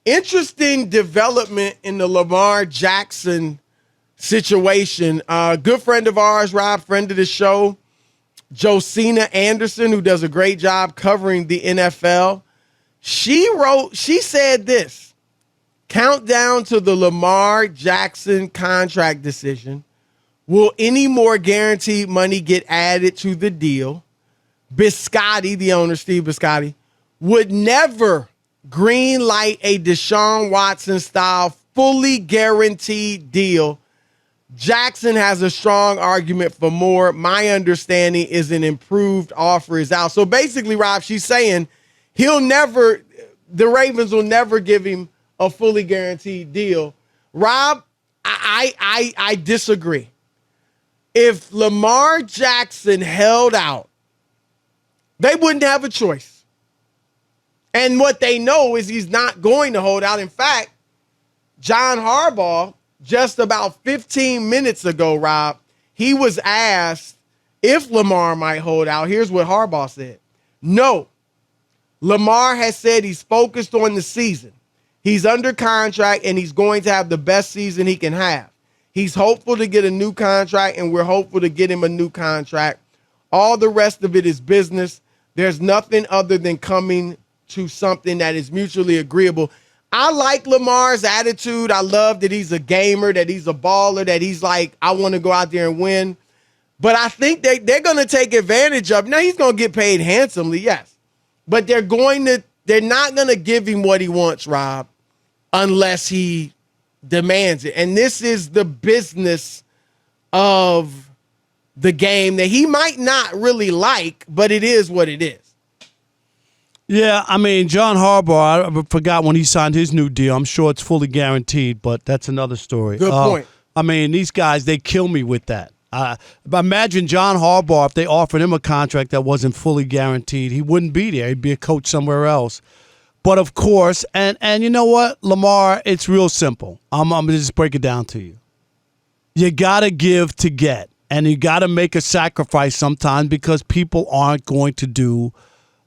Interesting development in the Lamar Jackson situation. Good friend of ours, Rob, friend of the show, Josina Anderson, who does a great job covering the NFL. She said this: countdown to the Lamar Jackson contract decision. Will any more guaranteed money get added to the deal? Biscotti, the owner, Steve Biscotti, would never green light a Deshaun Watson style fully guaranteed deal. Jackson has a strong argument for more. My understanding is an improved offer is out. So basically, Rob, she's saying the Ravens will never give him a fully guaranteed deal. Rob, I disagree. If Lamar Jackson held out, they wouldn't have a choice. And what they know is he's not going to hold out. In fact, John Harbaugh, just about 15 minutes ago, Rob, he was asked if Lamar might hold out. Here's what Harbaugh said. No. Lamar has said he's focused on the season. He's under contract, and he's going to have the best season he can have. He's hopeful to get a new contract, and we're hopeful to get him a new contract. All the rest of it is business. There's nothing other than coming to something that is mutually agreeable. I like Lamar's attitude. I love that he's a gamer, that he's a baller, that he's like, I want to go out there and win. But I think they're going to take advantage of. Now, he's going to get paid handsomely, yes. But they're not going to give him what he wants, Rob, unless he demands it. And this is the business of the game that he might not really like, but it is what it is. Yeah, I mean, John Harbaugh, I forgot when he signed his new deal. I'm sure it's fully guaranteed, but that's another story. Good point. I mean, these guys, they kill me with that. Imagine John Harbaugh, if they offered him a contract that wasn't fully guaranteed, he wouldn't be there. He'd be a coach somewhere else. But, of course, and you know what, Lamar, it's real simple. I'm going to just break it down to you. You got to give to get, and you got to make a sacrifice sometimes because people aren't going to do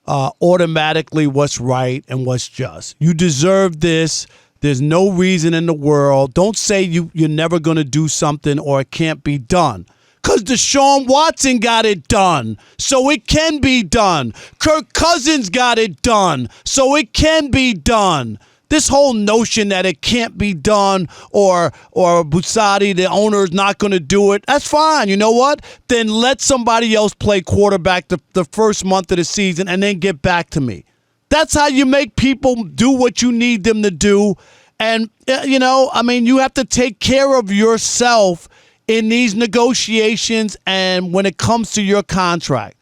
automatically what's right and what's just. You deserve this. There's no reason in the world. Don't say you're never going to do something or it can't be done. Because Deshaun Watson got it done, so it can be done. Kirk Cousins got it done, so it can be done. This whole notion that it can't be done or Broussard, the owner, is not going to do it, that's fine. You know what? Then let somebody else play quarterback the first month of the season and then get back to me. That's how you make people do what you need them to do. And, you have to take care of yourself in these negotiations and when it comes to your contract.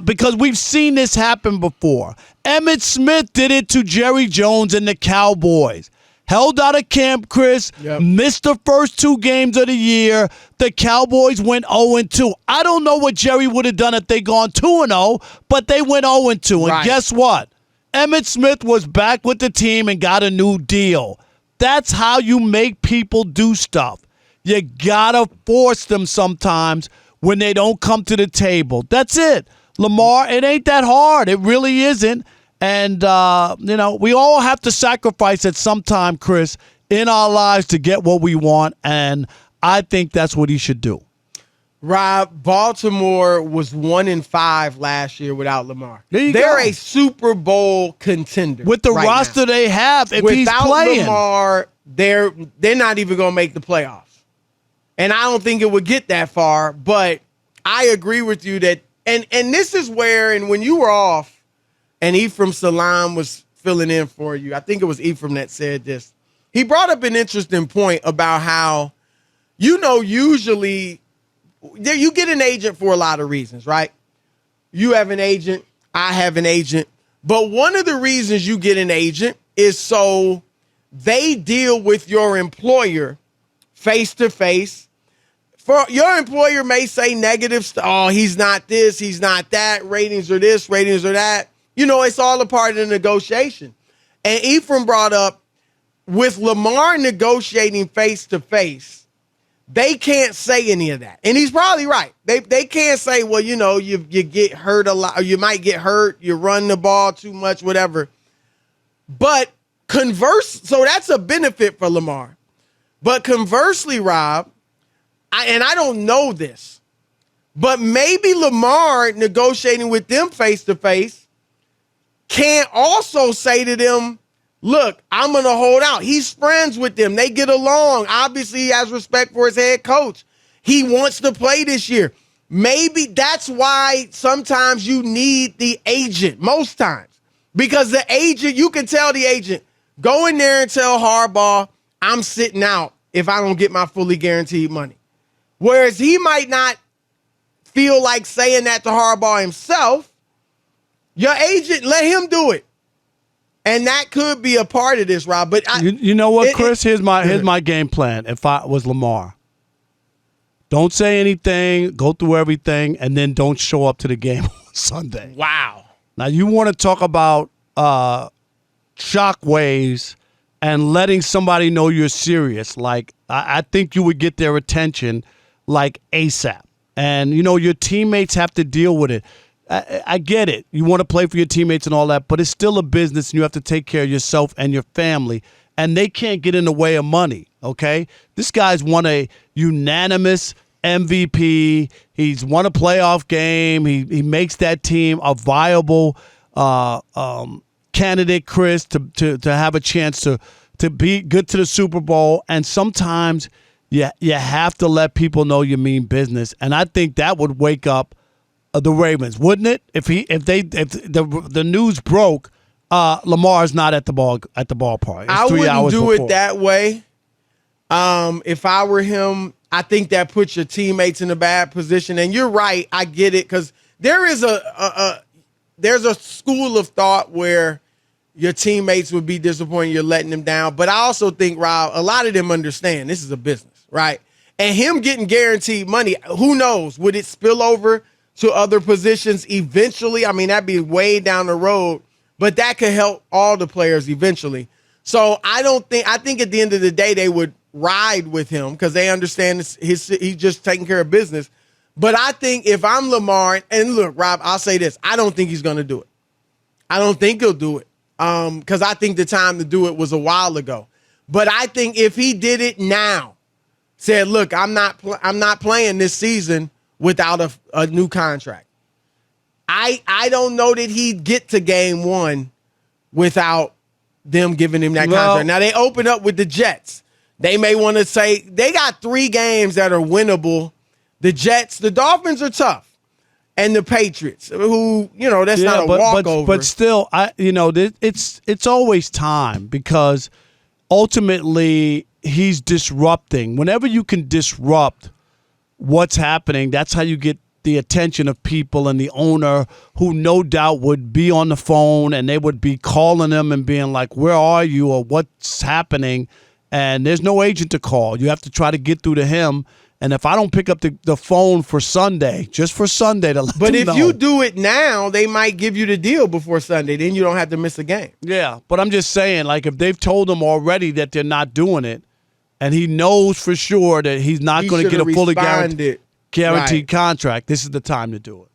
Because we've seen this happen before. Emmitt Smith did it to Jerry Jones and the Cowboys. Held out of camp, Chris. Yep. Missed the first 2 games of the year. The Cowboys went 0-2. I don't know what Jerry would have done if they gone 2-0, but they went 0-2. And guess what? Emmitt Smith was back with the team and got a new deal. That's how you make people do stuff. You gotta force them sometimes when they don't come to the table. That's it. Lamar, it ain't that hard. It really isn't. And, we all have to sacrifice at some time, Chris, in our lives to get what we want. And I think that's what he should do. Rob, Baltimore was 1-5 last year without Lamar. They're a Super Bowl contender. With the roster they have, if he's playing. Without Lamar, they're not even going to make the playoffs. And I don't think it would get that far. But I agree with you that And this is where, and when you were off and Ephraim Salam was filling in for you, I think it was Ephraim that said this. He brought up an interesting point about how, usually you get an agent for a lot of reasons, right? You have an agent. I have an agent. But one of the reasons you get an agent is so they deal with your employer face to face. For your employer may say negative stuff. Oh, he's not this, he's not that. Ratings are this, ratings are that. It's all a part of the negotiation. And Ephraim brought up, with Lamar negotiating face to face, they can't say any of that. And he's probably right. They can't say, well, you get hurt a lot, or you might get hurt, you run the ball too much, whatever. But So that's a benefit for Lamar. But conversely, Rob, I don't know this, but maybe Lamar negotiating with them face-to-face can also say to them, look, I'm going to hold out. He's friends with them. They get along. Obviously, he has respect for his head coach. He wants to play this year. Maybe that's why sometimes you need the agent, most times. Because the agent, you can tell the agent, go in there and tell Harbaugh, I'm sitting out if I don't get my fully guaranteed money. Whereas he might not feel like saying that to Harbaugh himself. Your agent, let him do it. And that could be a part of this, Rob. But you know what, Chris? Here's my game plan if I was Lamar. Don't say anything, go through everything, and then don't show up to the game on Sunday. Wow. Now, you want to talk about shockwaves and letting somebody know you're serious. Like, I think you would get their attention like ASAP. And, your teammates have to deal with it. I get it. You want to play for your teammates and all that, but it's still a business, and you have to take care of yourself and your family. And they can't get in the way of money, okay? This guy's won a unanimous MVP. He's won a playoff game. He makes that team a viable candidate, Chris, to have a chance to be good to the Super Bowl. And sometimes you have to let people know you mean business. And I think that would wake up the Ravens, wouldn't it? If the news broke, Lamar's not at the ballpark. It's I 3 wouldn't hours do before. it that way. If I were him, I think that puts your teammates in a bad position. And you're right, I get it, because there is there's a school of thought where your teammates would be disappointed you're letting them down. But I also think, Rob, a lot of them understand this is a business, right? And him getting guaranteed money, who knows? Would it spill over to other positions eventually? I mean, that'd be way down the road, but that could help all the players eventually. So I think at the end of the day, they would ride with him because they understand he's just taking care of business. But I think if I'm Lamar, and look, Rob, I'll say this, I don't think he's going to do it. I don't think he'll do it because I think the time to do it was a while ago. But I think if he did it now, said, look, I'm not playing this season without a new contract. I don't know that he'd get to game one without them giving him that contract. Now, they open up with the Jets. They may want to say they got 3 games that are winnable. The Jets, the Dolphins are tough. And the Patriots, who, that's not a walkover. But still, it's always time because ultimately he's disrupting. Whenever you can disrupt what's happening, that's how you get the attention of people and the owner, who no doubt would be on the phone and they would be calling them and being like, where are you, or what's happening? And there's no agent to call. You have to try to get through to him. And if I don't pick up the phone for Sunday, just for Sunday to let But them if know, you do it now, they might give you the deal before Sunday. Then you don't have to miss a game. Yeah, but I'm just saying, like, if they've told him already that they're not doing it, and he knows for sure that he's not going to get a fully guaranteed contract, this is the time to do it.